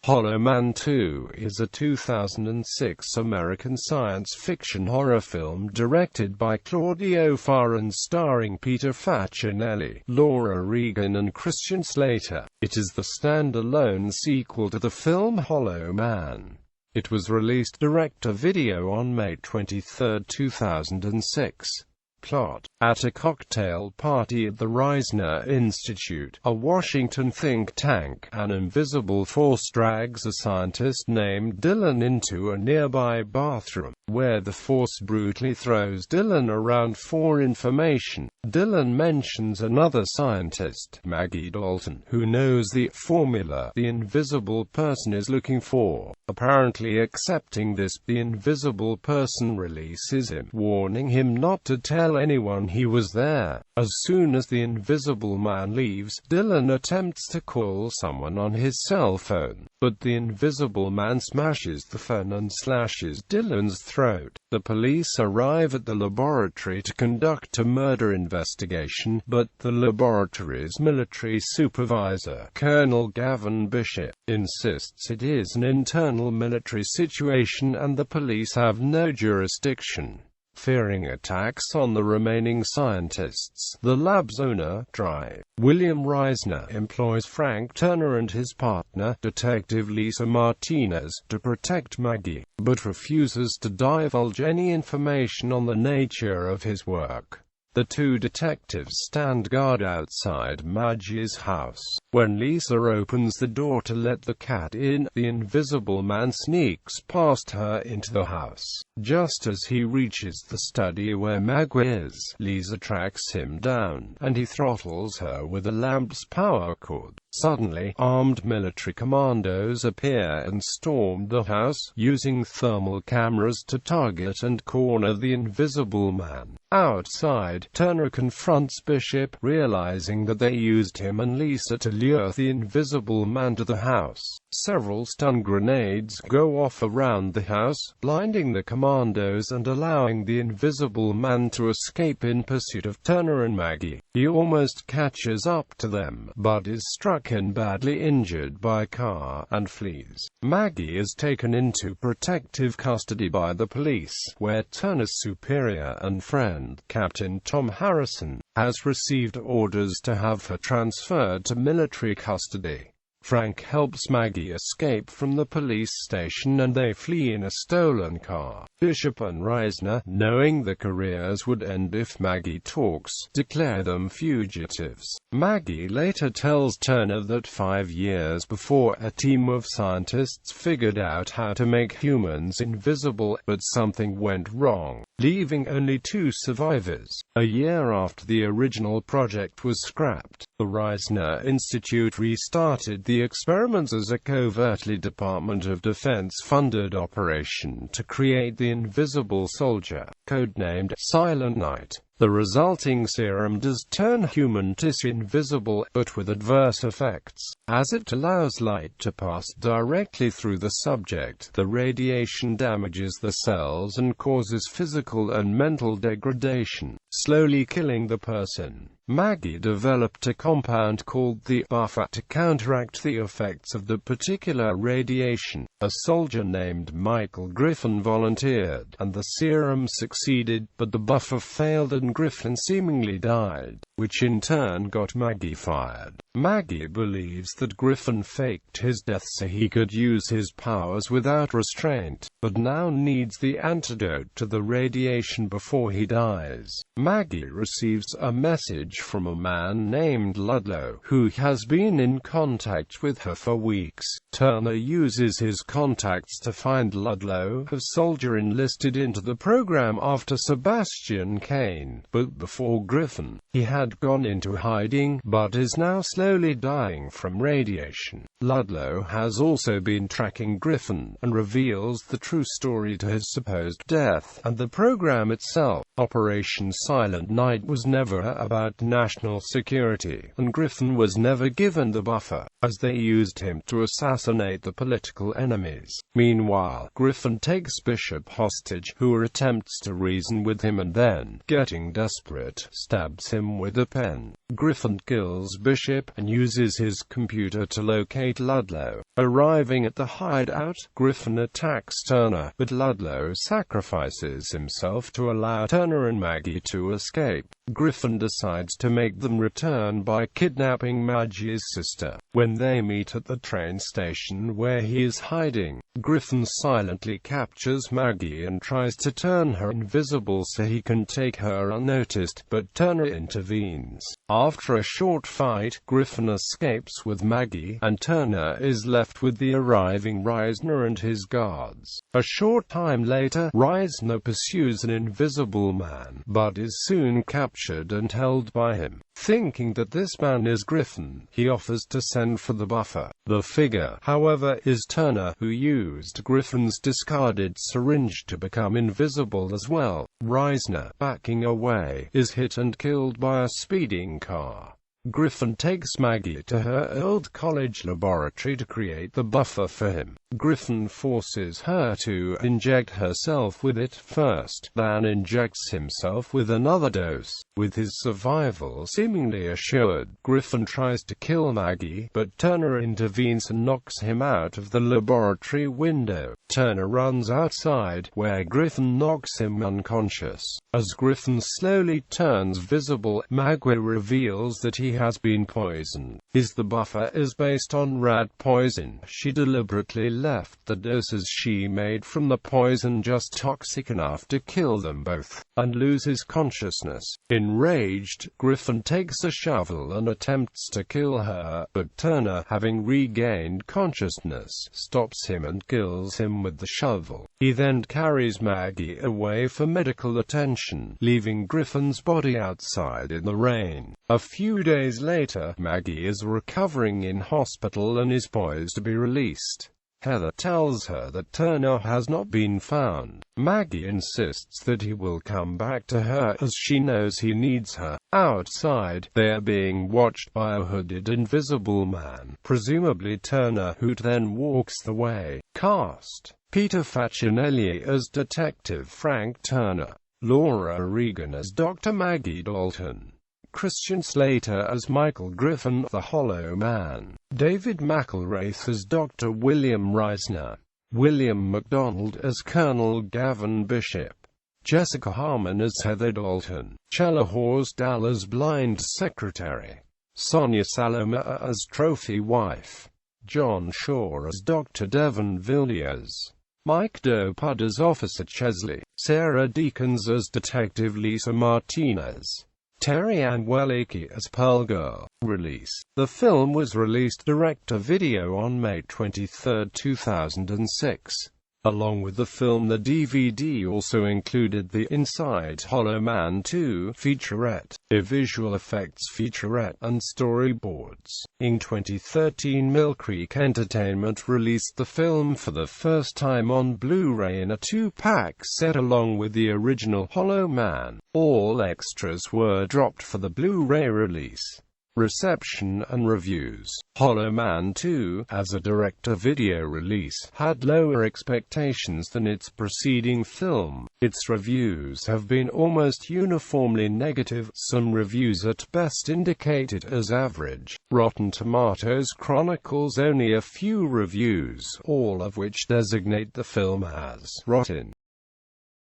Hollow Man 2 is a 2006 American science fiction horror film directed by Claudio Fäh and starring Peter Facinelli, Regan and Christian Slater. It is the stand-alone sequel to the film Hollow Man. It was released direct-to-video on May 23, 2006. Plot: at a cocktail party at the Regan Institute, a Washington think tank, an invisible force drags a scientist named Dylan into a nearby bathroom, where the force brutally throws Dylan around for information. Dylan mentions another scientist, Maggie Dalton, who knows the formula the invisible person is looking for. Apparently accepting this, the invisible person releases him, warning him not to tell anyone he was there. As soon as the invisible man leaves, Dylan attempts to call someone on his cell phone, but the invisible man smashes the phone and slashes Dylan's throat. The police arrive at the laboratory to conduct a murder investigation, but the laboratory's military supervisor, Colonel Gavin Bishop, insists it is an internal military situation and the police have no jurisdiction. Fearing attacks on the remaining scientists, the lab's owner, William Reisner, employs Frank Turner and his partner, Detective Lisa Martinez, to protect Maggie, but refuses to divulge any information on the nature of his work. The two detectives stand guard outside Maggie's house. When Lisa opens the door to let the cat in, the invisible man sneaks past her into the house. Just as he reaches the study where Maggie is, Lisa tracks him down, and he throttles her with a lamp's power cord. Suddenly, armed military commandos appear and storm the house, using thermal cameras to target and corner the invisible man. Outside, Turner confronts Bishop, realizing that they used him and Lisa to lure the invisible man to the house. Several stun grenades go off around the house, blinding the commandos and allowing the invisible man to escape in pursuit of Turner and Maggie. He almost catches up to them, but is struck and badly injured by a car, and flees. Maggie is taken into protective custody by the police, where Turner's superior and friend, Captain Tom Harrison, has received orders to have her transferred to military custody. Frank helps Maggie escape from the police station and they flee in a stolen car. Bishop and Reisner, knowing their careers would end if Maggie talks, declare them fugitives. Maggie later tells Turner that 5 years before, a team of scientists figured out how to make humans invisible, but something went wrong, leaving only 2 survivors. A year after the original project was scrapped, the Regan Institute restarted the experiments as a covertly Department of Defense-funded operation to create the Invisible Soldier, codenamed Silent Night. The resulting serum does turn human tissue invisible, but with adverse effects. As it allows light to pass directly through the subject, the radiation damages the cells and causes physical and mental degradation, slowly killing the person. Maggie developed a compound called the buffer to counteract the effects of the particular radiation. A soldier named Michael Griffin volunteered, and the serum succeeded, but the buffer failed and Griffin seemingly died, which in turn got Maggie fired. Maggie believes that Griffin faked his death so he could use his powers without restraint, but now needs the antidote to the radiation before he dies. Maggie receives a message from a man named Ludlow, who has been in contact with her for weeks. Turner uses his contacts to find Ludlow, a soldier enlisted into the program after Sebastian Kane, but before Griffin. He had gone into hiding, but is now slowly dying from radiation. Ludlow has also been tracking Griffin, and reveals the true story to his supposed death, and the program itself. Operation Silent Night was never about national security, and Griffin was never given the buffer, as they used him to assassinate the political enemies. Meanwhile, Griffin takes Bishop hostage, who attempts to reason with him and then, getting desperate, stabs him with a pen. Griffin kills Bishop, and uses his computer to locate Ludlow. Arriving at the hideout, Griffin attacks Turner, but Ludlow sacrifices himself to allow Turner and Maggie to escape. Griffin decides to make them return by kidnapping Maggie's sister. When they meet at the train station where he is hiding, Griffin silently captures Maggie and tries to turn her invisible so he can take her unnoticed, but Turner intervenes. After a short fight, Griffin escapes with Maggie, and Turner is left with the arriving Reisner and his guards. A short time later, Reisner pursues an invisible man, but is soon captured and held by him. Thinking that this man is Griffin, he offers to send for the buffer. The figure, however, is Turner, who used Griffin's discarded syringe to become invisible as well. Reisner, backing away, is hit and killed by a speeding car. Griffin takes Maggie to her old college laboratory to create the buffer for him. Griffin forces her to inject herself with it first, then injects himself with another dose. With his survival seemingly assured, Griffin tries to kill Maggie, but Turner intervenes and knocks him out of the laboratory window. Turner runs outside, where Griffin knocks him unconscious. As Griffin slowly turns visible, Maggie reveals that he has been poisoned. The buffer is based on rat poison. She deliberately left the doses she made from the poison just toxic enough to kill them both, and loses consciousness. Enraged, Griffin takes a shovel and attempts to kill her, but Turner, having regained consciousness, stops him and kills him with the shovel. He then carries Maggie away for medical attention, leaving Griffin's body outside in the rain. A few days later, Maggie is recovering in hospital and is poised to be released. Heather tells her that Turner has not been found. Maggie insists that he will come back to her as she knows he needs her. Outside, they are being watched by a hooded invisible man, presumably Turner, who then walks the way. Cast: Peter Facinelli as Detective Frank Turner, Laura Regan as Dr. Maggie Dalton, Christian Slater as Michael Griffin, the Hollow Man, David McElraith as Dr. William Reisner, William MacDonald as Colonel Gavin Bishop, Jessica Harmon as Heather Dalton, Chella Horsdale as Blind Secretary, Sonia Salome as Trophy Wife, John Shaw as Dr. Devon Villiers, Mike Dopud as Officer Chesley, Sarah Deakins as Detective Lisa Martinez, Terry Ann Wellicke as Pearl Girl. Release: the film was released direct-to-video on May 23, 2006. Along with the film, the DVD also included the Inside Hollow Man.It featurette, a visual effects featurette, and storyboards. In 2013, Mill Creek Entertainment released the film for the first time on Blu-ray in a 2-pack set along with the original Hollow Man. All extras were dropped for the Blu-ray release. Reception and reviews: Hollow Man.It, as a direct-to-video release, had lower expectations than its preceding film. Its reviews have been almost uniformly negative, some reviews at best indicate it as average. Rotten Tomatoes chronicles only a few reviews, all of which designate the film as rotten.